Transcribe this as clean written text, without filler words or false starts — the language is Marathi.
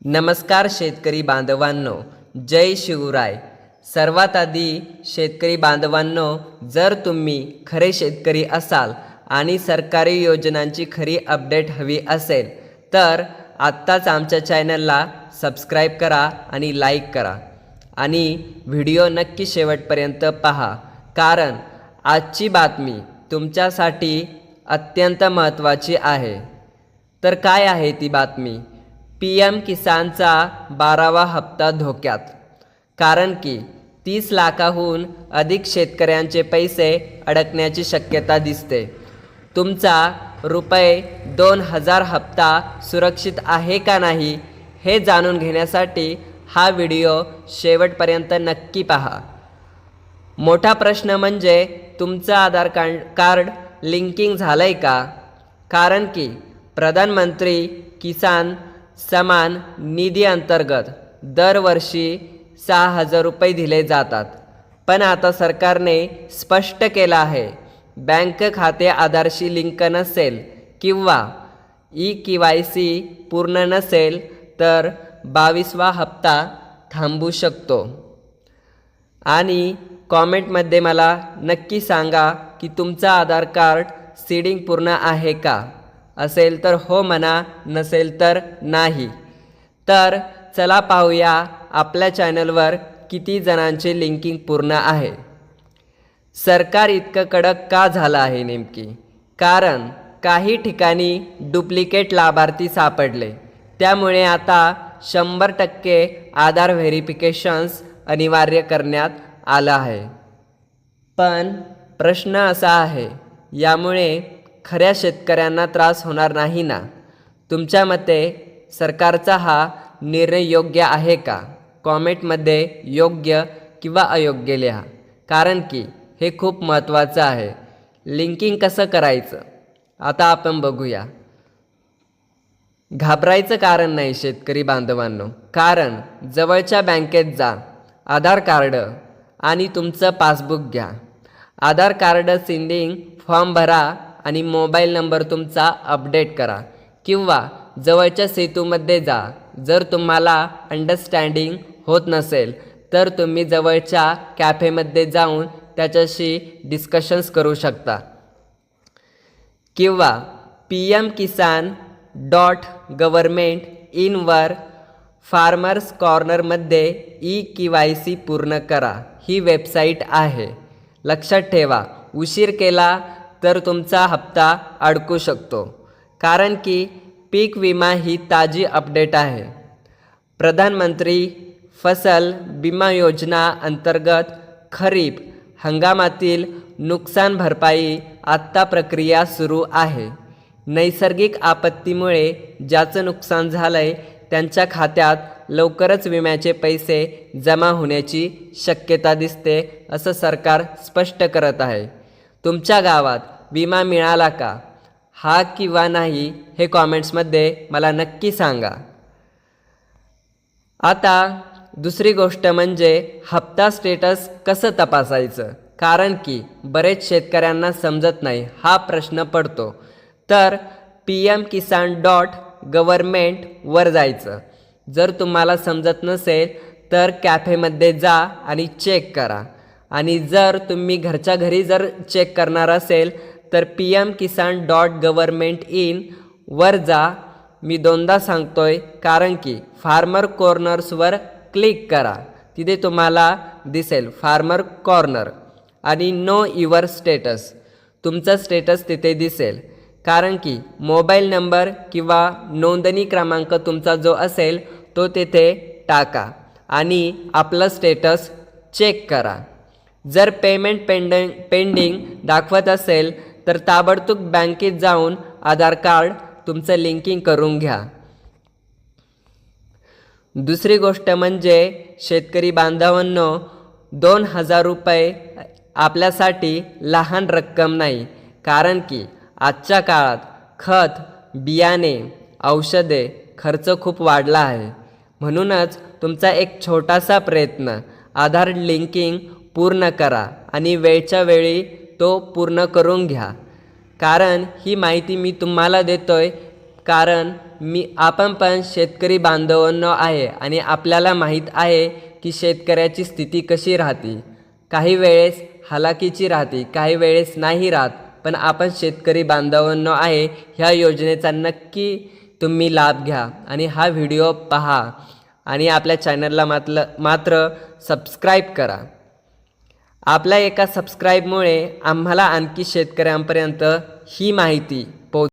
नमस्कार शेतकरी बांधवांनो, जय शिवराय। सर्वात आधी शेतकरी बांधवांनो, जर तुम्ही खरे शेतकरी असाल आणि सरकारी योजनांची खरी अपडेट हवी असेल तर आत्ताच आमच्या चॅनलला सबस्क्राईब करा आणि लाईक करा आणि व्हिडिओ नक्की शेवटपर्यंत पहा, कारण आजची बातमी तुमच्यासाठी अत्यंत महत्त्वाची आहे। तर काय आहे ती बातमी? PM किसानचा 12वा हप्ता धोक्यात, कारण की 30 लाखाहून अधिक शेतकऱ्यांचे पैसे अडकण्याची शक्यता दिसते। तुमचा ₹2000 हप्ता सुरक्षित आहे का नाही हे जाणून घेण्यासाठी हा व्हिडिओ शेवटपर्यंत नक्की पहा। मोठा प्रश्न म्हणजे तुमचं आधार कार्ड लिंकिंग झालंय का? कारण की प्रधानमंत्री किसान सन्मान निधी अंतर्गत दरवर्षी 6000 रुपये दिले जातात, पण आता सरकारने स्पष्ट केलं आहे, बँक खाते आधारशी लिंक नसेल किंवा KYC पूर्ण नसेल तर 22वा हप्ता थांबू शकतो। आणि कॉमेंटमध्ये मला नक्की सांगा की तुमचा आधार कार्ड सीडिंग पूर्ण आहे का? असेल तर हो म्हणा, नसेल तर नाही। तर चला पाहूया आपल्या चॅनलवर किती जणांचे लिंकिंग पूर्ण आहे। सरकार इतकं कडक का झालं आहे नेमकी? कारण काही ठिकाणी डुप्लिकेट लाभार्थी सापडले, त्यामुळे आता 100% आधार व्हेरिफिकेशन्स अनिवार्य करण्यात आलं आहे। पण प्रश्न असा आहे, यामुळे खऱ्या शेतकऱ्यांना त्रास होणार नाही ना? तुमच्या मते सरकारचा हा निर्णय योग्य आहे का? कॉमेंटमध्ये योग्य किंवा अयोग्य लिहा, कारण की हे खूप महत्त्वाचं आहे। लिंकिंग कसं करायचं आता आपण बघूया। घाबरायचं कारण नाही शेतकरी बांधवांनो, कारण जवळच्या बँकेत जा, आधार कार्ड आणि तुमचं पासबुक घ्या, आधार कार्ड सिडिंग फॉर्म भरा आणि मोबाईल नंबर तुमचा अपडेट करा, किंवा जवळच्या सेतूमध्ये जा। जर तुम्हाला अंडरस्टँडिंग होत नसेल तर तुम्ही जवळच्या कॅफेमध्ये जाऊन त्याच्याशी डिस्कशन्स करू शकता, किंवा pmkisan.government.in वर फार्मर्स कॉर्नरमध्ये KYC पूर्ण करा ही वेबसाईट आहे। लक्षात ठेवा, उशीर केला तर तुमचा हप्ता अडकू शकतो, कारण की पीक विमा ही ताजी अपडेट आहे। प्रधानमंत्री फसल विमा योजना अंतर्गत खरीप हंगामातील नुकसान भरपाई आत्ता प्रक्रिया सुरू आहे। नैसर्गिक आपत्तीमुळे ज्याचं नुकसान झालंय त्यांच्या खात्यात लवकरच विम्याचे पैसे जमा होण्याची शक्यता दिसते, असं सरकार स्पष्ट करत आहे। तुमच्या गावात विमा मिळाला का? हा किंवा नाही हे कॉमेंट्समध्ये मला नक्की सांगा। आता दुसरी गोष्ट म्हणजे हप्ता स्टेटस कसं तपासायचं, कारण की बरेच शेतकऱ्यांना समजत नाही, हा प्रश्न पडतो। तर pmkisan.government वर जायचं। जर तुम्हाला समजत नसेल तर कॅफेमध्ये जा आणि चेक करा, आणि जर तुम्ही घरच्या घरी जर चेक करणार असेल तर pmkisan.government.in वर जा। मी दोनदा सांगतोय, कारण की फार्मर कॉर्नर्सवर क्लिक करा, तिथे तुम्हाला दिसेल फार्मर कॉर्नर आणि नो युअर स्टेटस, तुमचा स्टेटस तिथे दिसेल। कारण की मोबाईल नंबर किंवा नोंदणी क्रमांक तुमचा जो असेल तो तिथे टाका आणि आपलं स्टेटस चेक करा। जर पेमेंट पेंडिंग दाखवत असेल तर ताबडतोब बँकेत जाऊन आधार कार्ड तुमचं लिंकिंग करून घ्या। दुसरी गोष्ट म्हणजे शेतकरी बांधवांनो, 2000 रुपये आपल्यासाठी लहान रक्कम नाही, कारण की आजच्या काळात खत, बियाणे, औषधे खर्च खूप वाढला आहे। म्हणूनच तुमचा एक छोटासा प्रयत्न, आधार लिंकिंग पूर्ण करा आणि वेळच्या वेळी तो पूर्ण करून घ्या। कारण ही माहिती मी तुम्हाला देतोय, कारण आपण पण शेतकरी बांधवांनो आहे आणि आपल्याला माहीत आहे की शेतकऱ्याची स्थिती कशी राहते. काही वेळेस हालाकीची राहते, काही वेळेस नाही राहत. पण आपण शेतकरी बांधवांनो आहे, ह्या योजनेचा नक्की तुम्ही लाभ घ्या आणि हा व्हिडिओ पहा आणि आपल्या चॅनलला मात्र सबस्क्राईब करा. आपल्या एका सबस्क्राईबमुळे आम्हाला आणखी शेतकऱ्यांपर्यंत ही माहिती